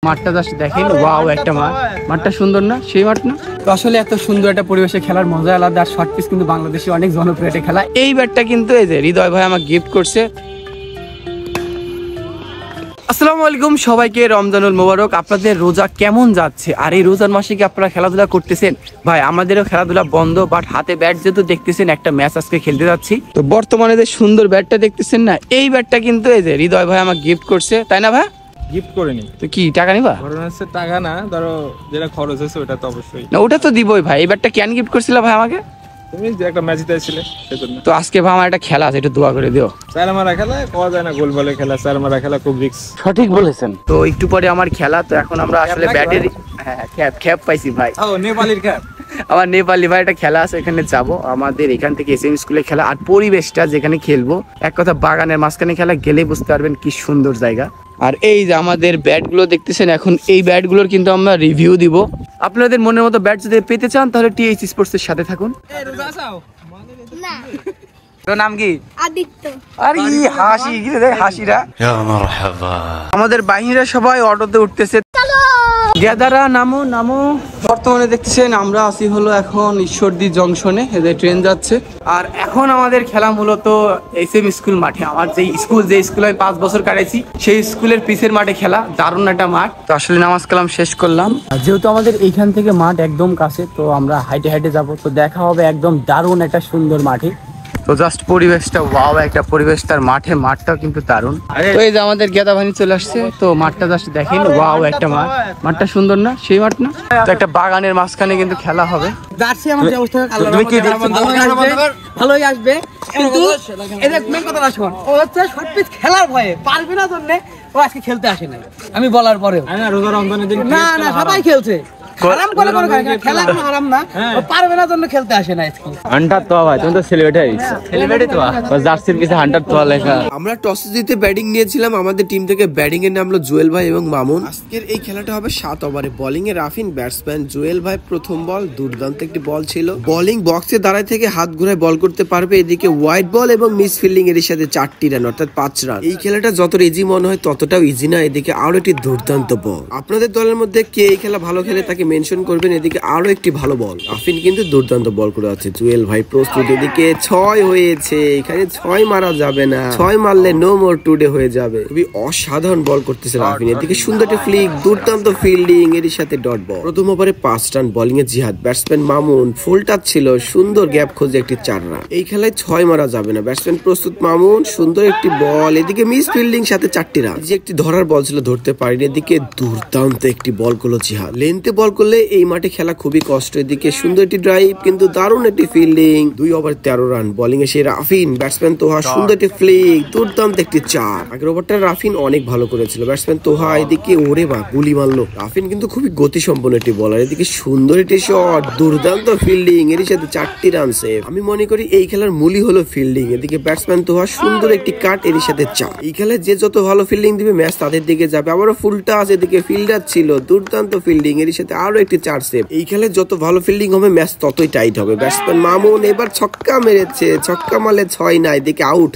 মাঠটা জাস্ট দেখেন, ওয়াও একটা মাঠ। মাঠটা সুন্দর না? সেই মাঠ না? তো আসলে এত সুন্দর একটা পরিবেশে খেলার মজা আলাদা। আর শর্ট পিচ কিন্তু বাংলাদেশে অনেক জনপ্রিয় একটা খেলা। এই ব্যাটটা কিন্তু এই যে হৃদয় ভাই আমাকে গিফট করছে। আসসালামু আলাইকুম সবাইকে, রমজানুল মোবারক। আপনাদের রোজা কেমন যাচ্ছে? আর এই রোজার মাসে কি আপনারা খেলাধুলা করতেছেন? ভাই আমাদেরও খেলাধুলা বন্ধ, বাট হাতে ব্যাট যেহেতু দেখতেছেন, একটা ম্যাচ আজকে খেলতে যাচ্ছি। তো বর্তমানে যে সুন্দর ব্যাটটা দেখতেছেন না, এই ব্যাটটা কিন্তু এই যে হৃদয় ভাই আমাকে গিফট করছে, তাই না ভাই? গিফট করে নি তো কি টাকা নিবা? ঘটনা হচ্ছে টাকা না, ধরো যেটা খরচ হয়েছে ওটা তো অবশ্যই না, ওটা তো দিবই ভাই। এই ব্যাটটা কেন গিফট করছিল ভাই আমাকে? তুমি যে একটা ম্যাচ জিতেছিলে সেজন্য। তো আজকে ভাই আমার একটা খেলা আছে, একটু দোয়া করে দিও। চার মারা খেলা পাওয়া যায় না, গোল বলে খেলা, চার মারা খেলা খুব রিস্ক। সঠিক বলেছেন। তো একটু পরে আমার খেলা, তো এখন আমরা আসলে ব্যাটের খ্যাপ পাইছি ভাই। ও নেপালির খ্যাপ। আমার নেপালি ভাই একটা খেলা আছে, এখানে যাবো। আমাদের এখান থেকে এসএম স্কুলে খেলা। আর পরিবেশটা যেখানে খেলবো, এক কথা বাগানের মাঝখানে খেলা, গেলেই বুঝতে পারবেন কি সুন্দর জায়গা। আর এই যে আমাদের ব্যাটগুলো দেখতেছেন, এখন এই ব্যাটগুলোর কিন্তু আমরা রিভিউ দিব। আপনাদের মনের মতো ব্যাট যদি পেতে চান তাহলে টিএইচ স্পোর্টস এর সাথে থাকুন। তোর নাম কি? আদিত্য। আর কি হাসি, কি দেখ হাসিরা। আমাদের বাহিনীরা সবাই অটোতে উঠতেছে। গেদারা নামো নামো। বর্তমানে দেখতেছেন আমরা আছি হলো এখন ঈশ্বরদী জংশনে, এদের ট্রেন যাচ্ছে। আর এখন আমাদের খেলা মূলত এসএম স্কুল মাঠে। আমার যে স্কুলে আমি 5 বছর কাটাইছি, সেই স্কুলের পিছের মাঠে খেলা। দারুণ একটা মাঠ। তো আসলে নামাজ কালাম শেষ করলাম। যেহেতু আমাদের এইখান থেকে মাঠ একদম কাছে, তো আমরা হাইটে হাইটে যাবো। তো দেখা হবে একদম দারুণ একটা সুন্দর মাঠে। তো জাস্ট পরিবেশটা ওয়াও একটা পরিবেশ, তার মাঠটাও কিন্তু দারুণ। তো এই যে আমাদের গেদা বাহিনী চলে আসছে। তো মাঠটা জাস্ট দেখেন, ওয়াও একটা মাঠ। মাঠটা সুন্দর না? সেই মাঠ না? তো একটা বাগানের মাঝখানে কিন্তু খেলা হবে। জার্সি আমার যে অবস্থা ভালোই আসবে, কিন্তু এদের মেন কথাটা শোন, ও হচ্ছে শর্ট পিচ খেলার ভয়ে পারবে না জন্য ও আজকে খেলতে আসে নাই। আমি বলার পরেও রোজা রমজানের দিন না না সবাই খেলছে, আরাম করে কোনো খেলা কোনো আরাম না, ও পারবে না জন্য খেলতে আসে না আজকে। হান্টার তো ভাই, তুমি তো সেলিব্রিটি তো জার্সির পিছে হান্টার তো লেখা। আমরা টস জিতে ব্যাটিং নিয়েছিলাম। আমাদের টিম থেকে ব্যাটিং এর নামলো জুয়েল ভাই এবং মামুন। আজকের এই খেলাটা হবে 7 ওভারে। বোলিং এ রাফিন, ব্যাটসম্যান জুয়েল ভাই। প্রথম বল দুর্দান্ত একটি বল ছিল। বোলিং বক্সে দাঁড়ায় থেকে হাত ঘুরায় বল করতে পারবে। এদিকে হোয়াইট বল এবং মিস ফিল্ডিং এর সাথে 4টি রান, অর্থাৎ 5 রান। এই খেলাটা যতটা ইজি মনে হয় ততটাও ইজি না। এদিকে আরো একটি দুর্দান্ত বল। আপনাদের দলের মধ্যে কে এই খেলা ভালো খেলে তাকে মেনশন করবেন। এদিকে আরো একটি ভালো বল। রাফিন কিন্তু দুর্দান্ত বল করে আছে। জুয়েল ভাই প্রস্তুত। এদিকে 6 হয়েছে। এখানে 6 মারা যাবে না, 6 মারলে নো মোর টুডে হয়ে যাবে। খুবই অসাধারণ বল করতেছে রাফিন। এদিকে সুন্দর একটা ফ্লিক, দুর্দান্ত ফিল্ডিং এর সাথে ডট বল। প্রথম ওভারে 5 রান। বোলিং এ জিহাদ, ব্যাটসম্যান মামুন। ফুল টাচ ছিল, সুন্দর গ্যাপ খোঁজে একটি 4 রান। এই খেলায় 6 মারা যাবে না। ব্যাটসম্যান প্রস্তুত মামুন, সুন্দর একটি বল। এদিকে মিস ফিল্ডিং সাথে 4টি রান। যে একটি ধরার বল ছিল, ধরতে পারিনি। এদিকে দুর্দান্ত একটি বল করলো জিহাদ। লেন্থে বল করলে এই মাঠে খেলা খুবই কষ্ট। এদিকে সুন্দর একটি ড্রাইভ, কিন্তু দারুণ একটি ফিল্ডিং। 2 over 13 run. বোলিং এ সে রাফিন, ব্যাটসম্যান তোহা, সুন্দর একটি ফ্লিক, দুর্দান্ত একটি 4। আগের ওভারটা রাফিন অনেক ভালো করেছিল। ব্যাটসম্যান তোহা এদিকে ওরে বা গুলি মারলো। রাফিন কিন্তু খুবই গতিসম্পন্ন একটি বলার। এদিকে সুন্দর একটি শট, দুর্দান্ত ফিল্ডিং এর সাথে 4টি রান সেভ। আমি মনে করি এই খেলার মূলই হলো ফিল্ডিং। এদিকে ব্যাটসম্যান তোহা, সুন্দর একটি কাট এর সাথে 4। এই খেলায় যে যত ভালো ফিল্ডিং দিবে ম্যাচ তাদের দিকে যাবে। আবারও ফুল টাচ, এদিকে ফিল্ডার ছিল, দুর্দান্ত ফিল্ডিং এর সাথে আরো একটি 4 সেভ। এই খেলায় যত ভালো ফিল্ডিং হবে ম্যাচ ততই টাইট হবে। ব্যাটসম্যান মামুন এবার ছক্কা মেরেছে, ছক্কা মারলে 6 না, এদিকে আউট।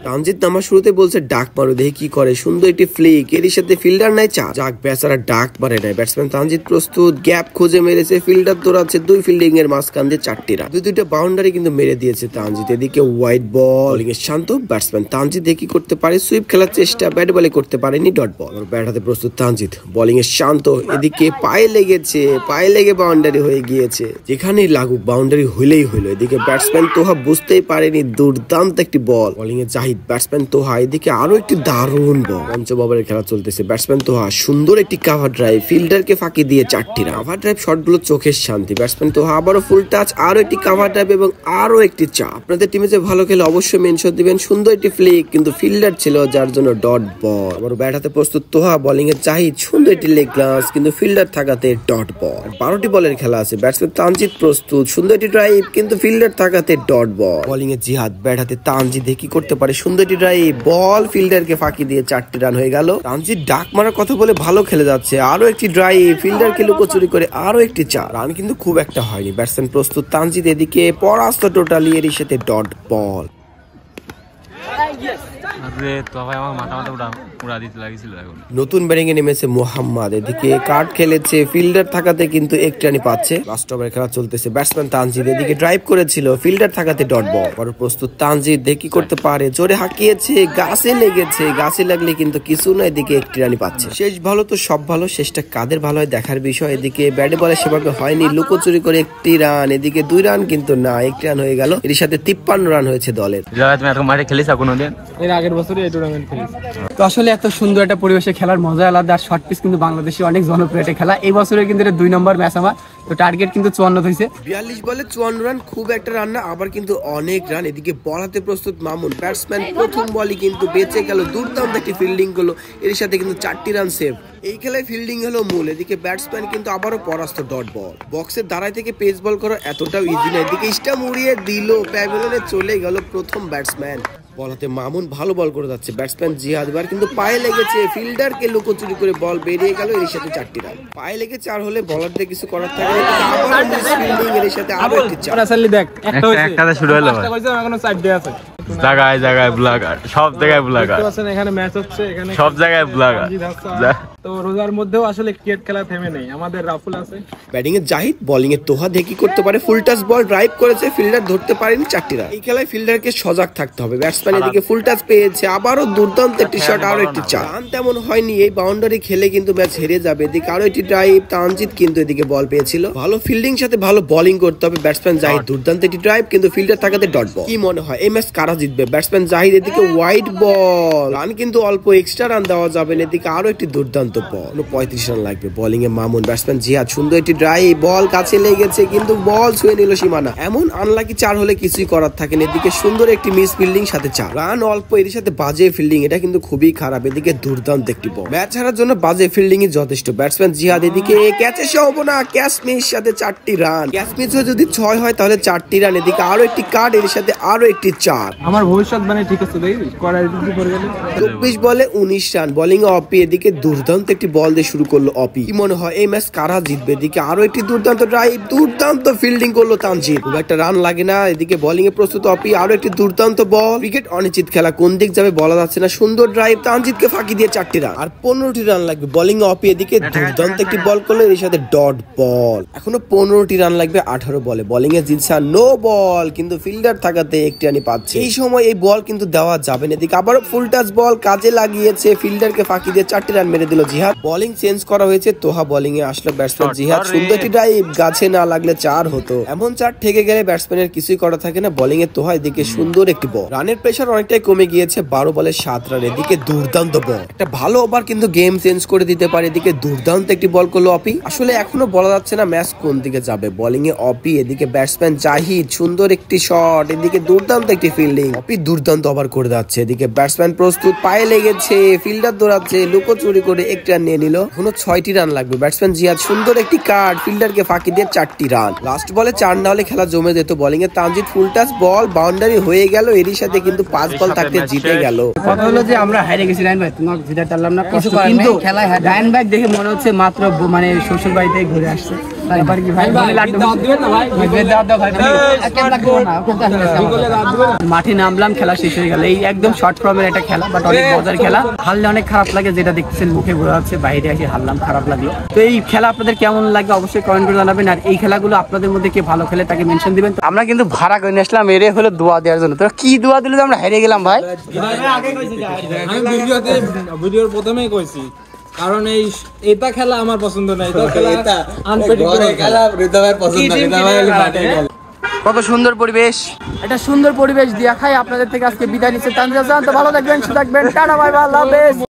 তানজিদ নামার শুরুতে বলছে ডাক মারো, দেখি কি করে। সুন্দর একটি ফ্লিক, এর সাথে ফিল্ডার নাই, যাক বেচারা ডাক মারে নাই। ব্যাটসম্যান তানজিদ প্রস্তুত, গ্যাপ খুঁজে মেরেছে, ফিল্ডার দৌড়াচ্ছে। 2 ফিল্ডিং এর মাঝখান দিয়ে 4টি রান। 2টা বাউন্ডারি কিন্তু মেরে দিয়েছে তানজিদ। এদিকে হোয়াইট বল, বোলিং এ শান্ত। ব্যাটসম্যান তানজিদ দেখি করতে পারে, সুইপ খেলার চেষ্টা, ব্যাট বলে করতে পারেনি, ডট বল। ব্যাট হাতে প্রস্তুত তানজিদ, বোলিং এ শান্ত। এদিকে পায়ে লেগেছে, পায়ে লেগে বাউন্ডারি হয়ে গিয়েছে। যেখানেই লাগুক বাউন্ডারি হইলেই হইলো। এদিকে ব্যাটসম্যান তোহা বুঝতেই পারেনি, দুর্দান্ত একটি বল। বোলিং এ জাহিদ, ব্যাটসম্যান তোহা। এদিকে আরো একটি দারুণ বল। পঞ্চম ওভারের খেলা চলতেছে। ব্যাটসম্যান তোহা, সুন্দর একটি কাভার ড্রাইভ, ফিল্ডারকে ফাঁকি দিয়ে 4টি রান। কাভার ড্রাইভ শটগুলো চোখের শান্তি। ব্যাটসম্যান তোহা আবারও ফুল টাচ, আরো একটি কাভার ড্রাইভ এবং আরো একটি 4। আপনাদের টিমে যে ভালো খেলে অবশ্যই মেনশন দিবেন। সুন্দর একটি ফ্লিক, কিন্তু ফিল্ডার ছিল যার জন্য ডট বল। আবার ব্যাট হাতে প্রস্তুত তোহা, বোলিং এ জাহিদ, সুন্দর একটি লেগ গ্লাস, কিন্তু ফিল্ডার থাকাতে ডট বল। 12টি বলের খেলা আছে। ব্যাটসম্যান তানজিদ প্রস্তুত, সুন্দর একটি ড্রাইভ, কিন্তু ফিল্ডার থাকাতে ডট বল। বোলিং এ জিহাদ, ব্যাট হাতে তানজিদ কি করতে পারে, সুন্দর একটি ড্রাইভ, বল, ফিল্ডারকে ফাঁকি দিয়ে 4টি রান হয়ে গেল। তানজিদ ডাক মারার কথা বলে ভালো খেলে যাচ্ছে। আরো একটি ড্রাইভ, ফিল্ডারকে লুকোচুরি করে আরো একটি 4 রান, কিন্তু খুব একটা হয়নি। ব্যাটসম্যান প্রস্তুত তানজিদ, এদিকে পরাস্ত টোটালি এর সাথে ডট বল। নতুন ব্যাটিং এ নেমেছে মোহাম্মদ, এদিকে কার্ড খেলেছে, ফিল্ডার থাকাতে কিন্তু একটি রানই পাচ্ছে। লাস্ট ওভারে খেলা চলতেছে, ব্যাটসম্যান তানজিদ এদিকে ড্রাইভ করেছিল, ফিল্ডার থাকাতে ডট বল। পরে প্রস্তুত তানজিদ, দেখি করতে পারে, জোরে হাঁকিয়েছে, গাছে লেগেছে, গাছে লাগলে কিন্তু কিছু না, এদিকে একটি রানই পাচ্ছে। শেষ ভালো তো সব ভালো, শেষটা কাদের ভালো হয় দেখার বিষয়। এদিকে ব্যাটে বলে সেভাবে হয়নি, লুকোচুরি করে একটি রান, এদিকে 2 রান কিন্তু না, 1 রান হয়ে গেল। এর সাথে 53 রান হয়েছে দলের। এর আগের বছরই এই টুর্নামেন্ট খেলেছি। তো আসলে এত সুন্দর একটা পরিবেশে খেলার মজা আলাদা। আর শর্ট পিচ কিন্তু বাংলাদেশে অনেক জনপ্রিয় একটা খেলা। এই বছরের কিন্তু এটা 2 নম্বর ম্যাচ আমার, তো টার্গেট কিন্তু 54 হয়েছে। 42 বলে 54 রান, খুব একটা রান না, আবার কিন্তু অনেক রান। এদিকে বল হাতে প্রস্তুত মামুন, ব্যাটসম্যান প্রথম বলই কিন্তু বেঁচে গেল, দুর্দান্ত একটি ফিল্ডিং করলো, এর সাথে কিন্তু 4টি রান সেভ। এই খেলায় ফিল্ডিং হলো মূল। এদিকে ব্যাটসম্যান কিন্তু আবারও পরাস্ত, ডট বল। বক্সের দাঁড়ায় থেকে পেস বল করা এতটাও ইজি না, এদিকে স্টাম্প উড়িয়ে দিল, প্যাভিলিয়নে চলে গেল প্রথম ব্যাটসম্যান। বল হাতে মামুন ভালো বল করে যাচ্ছে, ব্যাটসম্যান জিহাদ এবার কিন্তু পায়ে লেগেছে, ফিল্ডারকে লুকোচুরি করে বল বেরিয়ে গেল, এর সাথে 4টি রান। পায়ে লেগে 4 হলে বলারদের কিছু করার থাকে না, আবার মিস ফিল্ডিং, এর সাথে আরো একটি 4। আসলে দেখ একটা শুরু হলো ভাই, এখনো 4 ডে আছে। জায়গায় জায়গায় ব্লগার, সব জায়গায় ব্লগার, এখানে ম্যাচ হচ্ছে, এখানে সব জায়গায় ব্লগার। তো রোজার মধ্যেও আসলে ক্রিকেট খেলা থেমে নেই। আমাদের রাফুল আছে, ব্যাটিং এ জাহিদ, বোলিং এ তোহা, দেখি করতে পারে, ফুল টাচ বল ড্রাইভ করেছে, ফিল্ডার ধরতে পারেনি, 4টি রান। এই খেলায় ফিল্ডারকে সজাগ থাকতে হবে। ব্যাটসম্যান এদিকে ফুল টাচ পেয়েছে, আবারও দুর্দান্ত একটি শট, আরো একটি 4 রান তেমন হয়নি। এই বাউন্ডারি খেলে কিন্তু ম্যাচ হেরে যাবে। এদিকে আরো একটি ড্রাইভ, তানজিদ কিন্তু এদিকে বল পেয়েছিল। ভালো ফিল্ডিং সাথে ভালো বোলিং করতে হবে। ব্যাটসম্যান জাহিদ দুর্দান্ত একটি ড্রাইভ, কিন্তু ফিল্ডার থাকাতে ডট বল। কি মনে হয় এই ম্যাচ কারা জিতবে? ব্যাটসম্যান জাহিদ এদিকে ওয়াইড বল, রান কিন্তু অল্প, এক্সট্রা রান দেওয়া যাবে না। এদিকে আরো একটি দুর্দান্ত বল, 35 রান লাগবে। বোলিং এ মামুন, ব্যাটসম্যান জিহাদ, সুন্দর একটি ড্রাইভ, বল কাছে লেগেছে কিন্তু বল ছুঁয়ে নিল সীমানা। এমন আনলাকি 4 হলে কিছুই করার থাকে না। এদিকে সুন্দর একটি মিস ফিল্ডিং, সাথে 4 রান অল্প, এর সাথে বাজে ফিল্ডিং, এটা কিন্তু খুবই খারাপ। এদিকে দুর্দান্ত একটি বল, ম্যাচ হারার জন্য বাজে ফিল্ডিং ই যথেষ্ট। ব্যাটসম্যান জিহাদ এদিকে ক্যাচে সম্ভাবনা, ক্যাচ মিস, সাথে 4টি রান। ক্যাচ মিস হয়ে যদি 6 হয় তাহলে 4টি রান। এদিকে আরো একটি কার্ড, এর সাথে আরো একটি 4। আমার ভবিষ্যৎ মানে ঠিক আছে ভাই, করার কিছু করে গেলে 24 বলে 19 রান। বোলিং এ অপি, এদিকে দুর্দান্ত একটি বল দিয়ে শুরু করলো অপি। কি মনে হয় এই ম্যাচ কারা জিতবে? এদিকে আরো একটি দুর্দান্ত ড্রাইভ, দুর্দান্ত ফিল্ডিং করলো তানজিদ, খুব একটা রান লাগে না। এদিকে বোলিং এ প্রস্তুত অপি, আরো একটি দুর্দান্ত বল। ক্রিকেট অনিশ্চিত খেলা, কোন দিক যাবে বলা যাচ্ছে না। সুন্দর ড্রাইভ, তানজিদকে ফাঁকি দিয়ে 4টি রান, আর 15টি রান লাগবে। বোলিং এ অপি এদিকে দুর্দান্ত একটি বল করলো, এর সাথে ডট বল। এখনো 15টি রান লাগবে 18 বলে। বোলিং এ জিতসা নো বল, কিন্তু ফিল্ডার থাকাতে একটি রানই পাচ্ছে। এই সময় এই বল কিন্তু দেওয়া যাবে না। এদিকে আবারও ফুল টাচ বল কাজে লাগিয়েছে, ফিল্ডারকে ফাঁকি দিয়ে 4টি রান মেরে দিল জিহাদ। বোলিং চেঞ্জ করা হয়েছে, তোহা বোলিং এ আসলো। ব্যাটসম্যান জিহাদ, সুন্দর একটি ড্রাইভ, গাছে না লাগলে 4 হতো। এমন 4 ঠেকে গেলে ব্যাটসম্যানের কিছুই করা থাকে না। বোলিং এ তোহা এদিকে সুন্দর একটি বল, রানের প্রেসার অনেকটাই কমে গিয়েছে, 12 বলে 7 রান। এদিকে দুর্দান্ত বল, একটা ভালো ওভার কিন্তু গেম চেঞ্জ করে দিতে পারে। এদিকে দুর্দান্ত একটি বল করলো অপি। আসলে এখনো বলা যাচ্ছে না ম্যাচ কোন দিকে যাবে। বোলিং এ অপি, এদিকে ব্যাটসম্যান জাহিদ, সুন্দর একটি শট, এদিকে দুর্দান্ত একটি ফিল্ডিং। অপি দুর্দান্ত ওভার করে যাচ্ছে। এদিকে ব্যাটসম্যান প্রস্তুত, পায়ে লেগেছে, ফিল্ডার দৌড়াচ্ছে, লুকোচুরি করে 1 রান নিয়ে নিল। এখনো 6টি রান লাগবে। ব্যাটসম্যান জিহাদ, সুন্দর একটি কার্ড, ফিল্ডারকে ফাঁকি দিয়ে 4টি রান। লাস্ট বলে 4 না হলে খেলা জমে যেত। বোলিং এ তানজিদ, ফুল টাচ বল, বাউন্ডারি হয়ে গেল, এরই সাথে কিন্তু 5 বল থাকতে জিতে গেল। কথা হলো যে আমরা হারিয়ে গেছি রায়ন ভাই, তোমাকে জিতে পারলাম না, কিছু কিন্তু খেলায় রায়ন ভাই দেখে মনে হচ্ছে মাত্র মানে শ্বশুর বাড়িতে ঘুরে আসছে। তারপর কি ভাই মাঠে নামলাম, খেলা শেষ হয়ে গেল। এই একদম শর্ট ফর্মের একটা খেলা, বাট অনেক মজার খেলা। হারলে অনেক খারাপ লাগে, যেটা দেখতেছেন মুখে ঘোরা হচ্ছে, বাইরে এসে হারলাম, খারাপ লাগলো। তো এই খেলা আপনাদের কেমন লাগে অবশ্যই কমেন্ট করে জানাবেন। আর এই খেলাগুলো আপনাদের মধ্যে কে ভালো খেলে তাকে মেনশন দিবেন। আমরা কিন্তু ভাড়া করে নিয়ে আসলাম, এরে হলো দোয়া দেওয়ার জন্য। তোরা কি দোয়া দিলে আমরা হেরে গেলাম ভাই? আমি ভিডিওর প্রথমেই কইছি, কারণ এটা খেলা আমার পছন্দ না। এটা খেলা আনপ্রেডিক্টেবল খেলা, হৃদয়ের পছন্দ না। কত সুন্দর পরিবেশ, একটা সুন্দর পরিবেশ দিয়া খাই আপনাদের থেকে আজকে বিদায় নিচ্ছে। তানজিদ হাসান, তো ভালো থাকবেন, সুস্থ থাকবেন, টাটা বাই বাই, আল্লাহ হাফেজ।